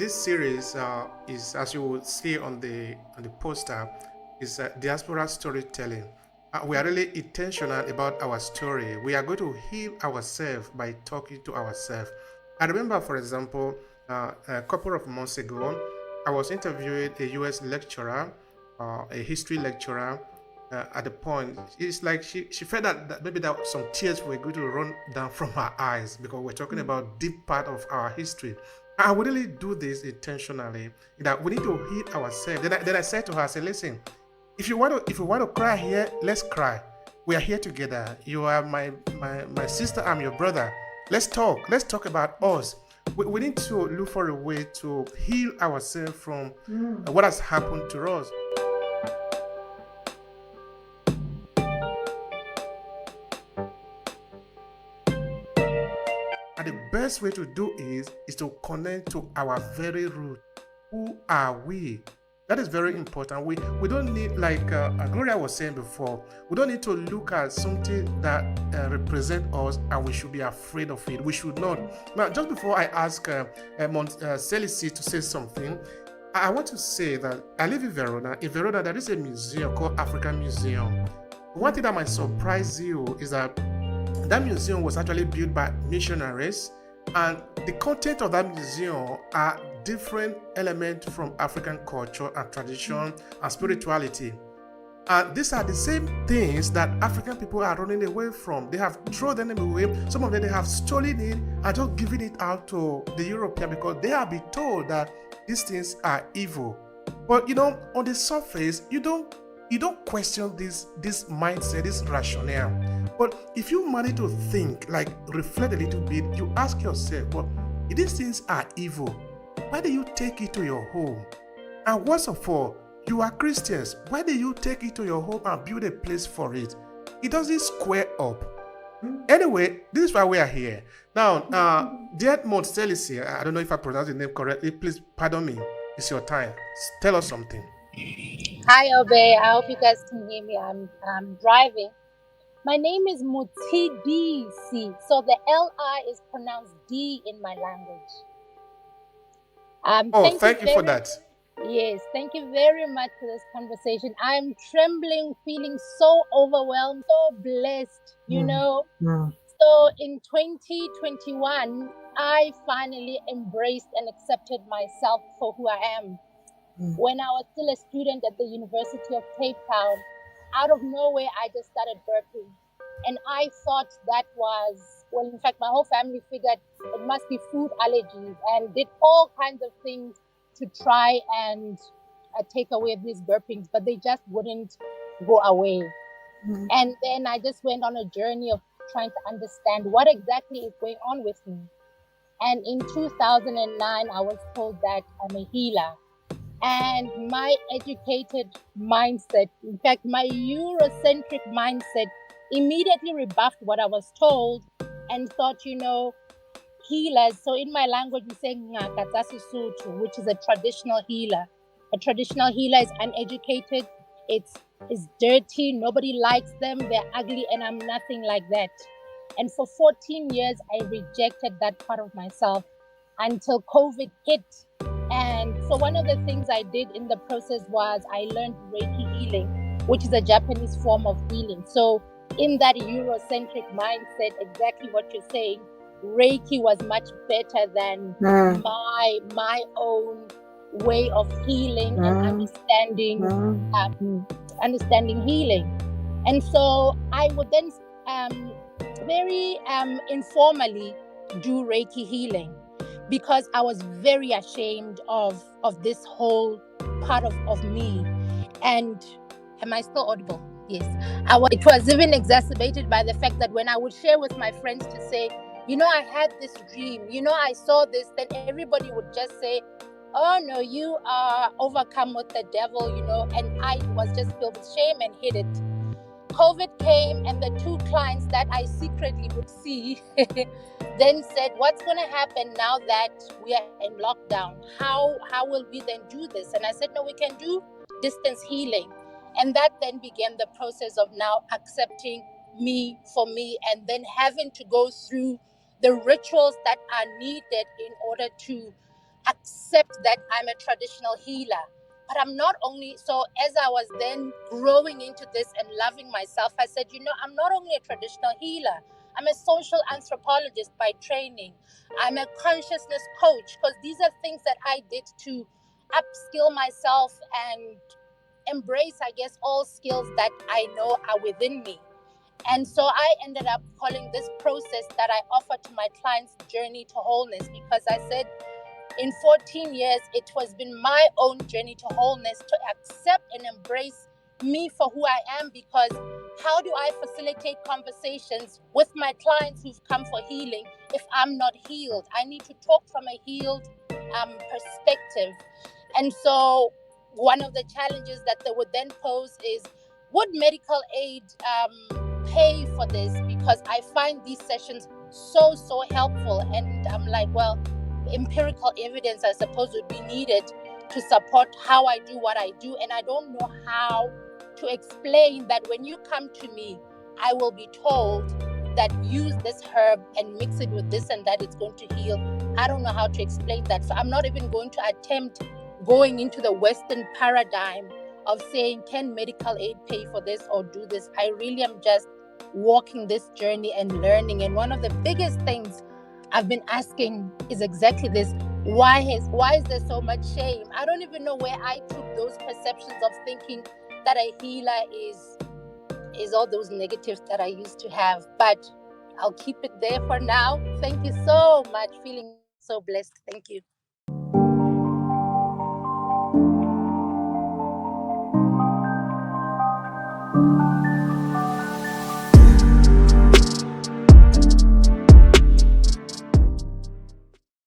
this series is, as you will see on the poster, is diaspora storytelling. We are really intentional about our story. We are going to heal ourselves by talking to ourselves. I remember, for example, a couple of months ago, I was interviewing a U.S. lecturer, a history lecturer. At the point, it's like she felt that maybe that some tears were going to run down from her eyes because we're talking about deep part of our history. I would really do this intentionally. That we need to heal ourselves. Then I said to her, I said, listen, if you want to cry here, let's cry. We are here together. You are my sister. I'm your brother. Let's talk. Let's talk about us. We need to look for a way to heal ourselves from what has happened to us. And the best way to do is to connect to our very root. Who are we? That is very important. We don't need, like Gloria was saying before, we don't need to look at something that represents us and we should be afraid of it. We should not. Now, just before I ask Celici to say something, I want to say that I live in Verona. In Verona, there is a museum called African Museum. One thing that might surprise you is that that museum was actually built by missionaries, and the content of that museum are different elements from African culture and tradition and spirituality. And these are the same things that African people are running away from. They have thrown them away. Some of them, they have stolen it and just given it out to the European because they have been told that these things are evil. But on the surface, you don't question this mindset, this rationale. But if you manage to think, like reflect a little bit, you ask yourself, well, if these things are evil, why do you take it to your home? And worst of all, you are Christians. Why do you take it to your home and build a place for it? It doesn't square up. Anyway, this is why we are here. Now, dear Celici, I don't know if I pronounced the name correctly. Please pardon me. It's your time. Tell us something. Hi, Obe. I hope you guys can hear me. I'm driving. My name is Mutidisi. So the L-I is pronounced D in my language. Thank you for that. Yes, thank you very much for this conversation. I'm trembling, feeling so overwhelmed, so blessed, So in 2021, I finally embraced and accepted myself for who I am. When I was still a student at the University of Cape Town, out of nowhere, I just started burping. And I thought that was, well, in fact, my whole family figured it must be food allergies and did all kinds of things to try and take away these burpings, but they just wouldn't go away. And then I just went on a journey of trying to understand what exactly is going on with me. And in 2009, I was told that I'm a healer. And my educated mindset, in fact, my Eurocentric mindset, immediately rebuffed what I was told and thought, healers. So in my language, we say Ngaka tsa Sesotho, which is a traditional healer. A traditional healer is uneducated. It's dirty. Nobody likes them. They're ugly, and I'm nothing like that. And for 14 years, I rejected that part of myself until COVID hit. And so one of the things I did in the process was I learned Reiki healing, which is a Japanese form of healing. So in that Eurocentric mindset, exactly what you're saying, Reiki was much better than my own way of healing and understanding healing. And so I would then very informally do Reiki healing, because I was very ashamed of this whole part of me. And am I still audible? Yes. It was even exacerbated by the fact that when I would share with my friends to say, I had this dream, I saw this, then everybody would just say, oh no, you are overcome with the devil, and I was just filled with shame and hid it. COVID came, and the two clients that I secretly would see then said, what's going to happen now that we are in lockdown? How will we then do this? And I said, no, we can do distance healing. And that then began the process of now accepting me for me, and then having to go through the rituals that are needed in order to accept that I'm a traditional healer. But I'm not only, so as I was then growing into this and loving myself, I said, I'm not only a traditional healer, I'm a social anthropologist by training. I'm a consciousness coach, because these are things that I did to upskill myself and embrace, I guess, all skills that I know are within me. And so I ended up calling this process that I offer to my clients Journey to Wholeness, because I said in 14 years, it has been my own journey to wholeness, to accept and embrace me for who I am. Because how do I facilitate conversations with my clients who've come for healing if I'm not healed? I need to talk from a healed perspective. And so one of the challenges that they would then pose is, would medical aid pay for this? Because I find these sessions so helpful. And I'm like, well, empirical evidence, I suppose, would be needed to support how I do what I do. And I don't know how to explain that when you come to me, I will be told that use this herb and mix it with this and that, it's going to heal. I don't know how to explain that. So I'm not even going to attempt going into the Western paradigm of saying, can medical aid pay for this or do this? I really am just walking this journey and learning. And one of the biggest things I've been asking is exactly this: why is there so much shame? I don't even know where I took those perceptions of thinking that a healer is all those negatives that I used to have. But I'll keep it there for now. Thank you so much. Feeling so blessed. Thank you.